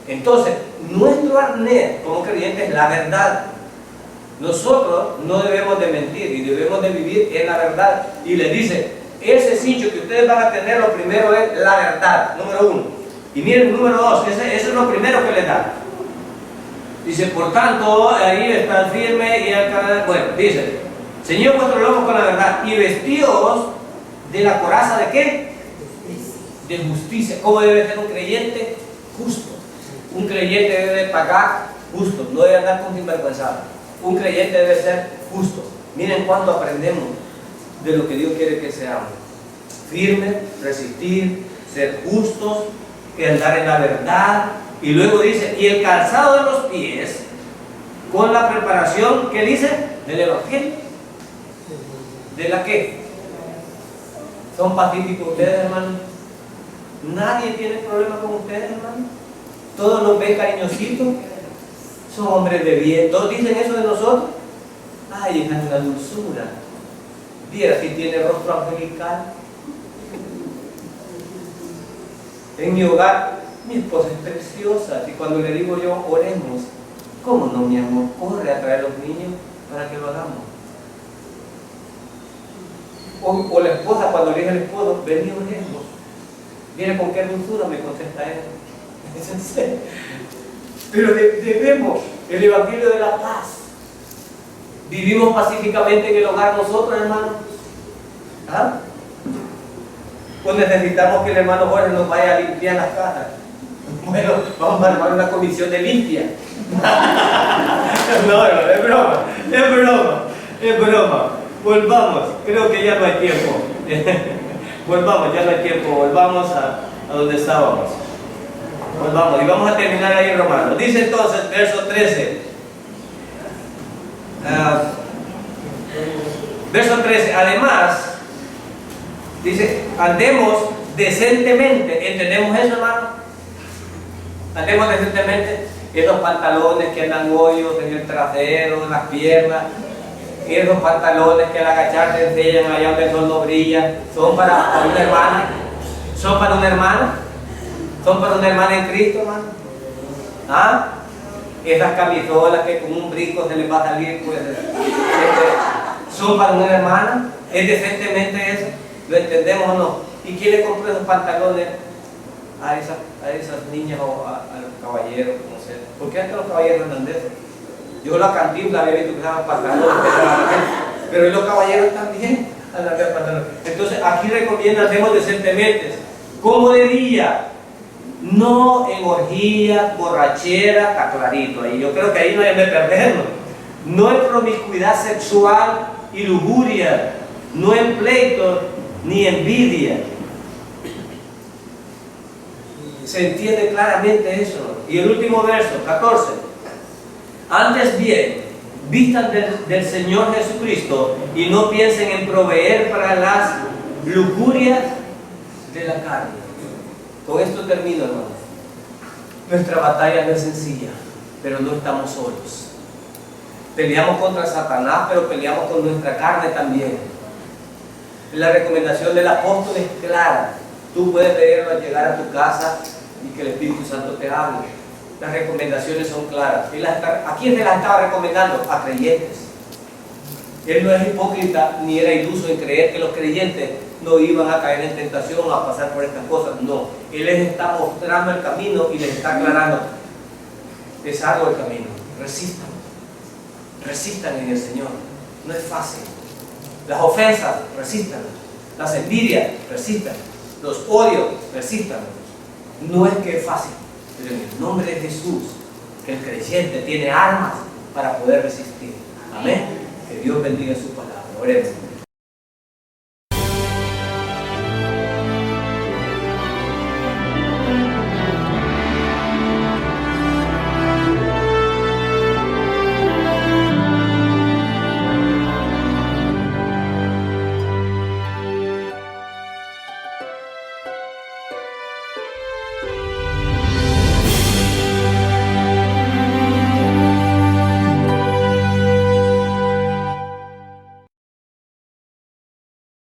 Entonces, nuestro arnés como creyentes es la verdad. Nosotros no debemos de mentir y debemos de vivir en la verdad. Y les dice, ese cincho que ustedes van a tener, lo primero es la verdad, número 1. Y miren, número 2, ese es lo primero que les da. Dice, por tanto, ahí están firmes y bueno, dice, ceñid vuestros lomos con la verdad y vestíos de la coraza de ¿qué? De justicia. ¿Cómo debe ser un creyente? Justo. Un creyente debe pagar justo, no debe andar con sinvergüenzado. Un creyente debe ser justo. Miren cuánto aprendemos de lo que Dios quiere que seamos. Firmes, resistir, ser justos, andar en la verdad. Y luego dice, y el calzado de los pies, con la preparación, ¿qué dice? Del evangelio. ¿De la qué? ¿Son pacíficos ustedes, hermano? Nadie tiene problema con ustedes, hermano. Todos nos ven cariñositos. Son hombres de bien. Todos dicen eso de nosotros. Ay, esa es la dulzura. Viera si tiene rostro angelical. En mi hogar, mi esposa es preciosa. Y cuando le digo yo, oremos, ¿cómo no, mi amor? Corre a traer a los niños para que lo hagamos. O la esposa, cuando le dice al esposo, ven y oremos. Viene con qué dulzura, me contesta él. Es en serio. Pero debemos el evangelio de la paz. ¿Vivimos pacíficamente en el hogar nosotros, hermano? ¿Ah? Pues necesitamos que el hermano Jorge nos vaya a limpiar las casas. Bueno, vamos a armar una comisión de limpia. No, es broma. Volvamos, creo que ya no hay tiempo. Volvamos, ya no hay tiempo. Volvamos a donde estábamos. Volvamos y vamos a terminar ahí en Romanos. Dice entonces, verso 13. Verso 13. Además, dice, andemos decentemente. ¿Entendemos eso, hermano? Andemos decentemente. Esos pantalones que andan hoyos en el trasero, en las piernas, esos pantalones que al agacharse enseñan allá donde el sol no brilla, son para una hermana. ¿Son para una hermana? ¿Son para una hermana en Cristo, hermano? ¿Ah? Esas camisolas que con un brinco se les va a salir, pues, ¿son para una hermana? ¿Es decentemente eso? ¿Lo entendemos o no? ¿Y quién le compró esos pantalones a esas niñas o a los caballeros, como sea? ¿Por qué antes los caballeros andan de eso? Yo la Cantinflas había visto que usaban pantalones, pero los caballeros también andan de pantalones. Entonces aquí recomienda andemos decentemente, como de día, no en orgía, borrachera, está clarito ahí. Yo creo que ahí no hay que perdernos. No en promiscuidad sexual y lujuria, no en pleito ni envidia. Se entiende claramente eso. Y el último verso, 14. Antes bien, vistan del Señor Jesucristo y no piensen en proveer para las lujurias de la carne. Con esto termino, hermano. Nuestra batalla no es sencilla, pero no estamos solos. Peleamos contra Satanás, pero peleamos con nuestra carne también. La recomendación del apóstol es clara. Tú puedes leerlo al llegar a tu casa y que el Espíritu Santo te hable. Las recomendaciones son claras. ¿A quién se las estaba recomendando? A creyentes. Él no es hipócrita ni era iluso en creer que los creyentes no iban a caer en tentación o a pasar por estas cosas. No. Él les está mostrando el camino y les está aclarando. Les hago el camino. Resistan. Resistan en el Señor. No es fácil. Las ofensas, resistan. Las envidias, resistan. Los odios, resistan. No es que es fácil, pero en el nombre de Jesús, que el creyente tiene armas para poder resistir. Amén. Que Dios bendiga su palabra. Oremos.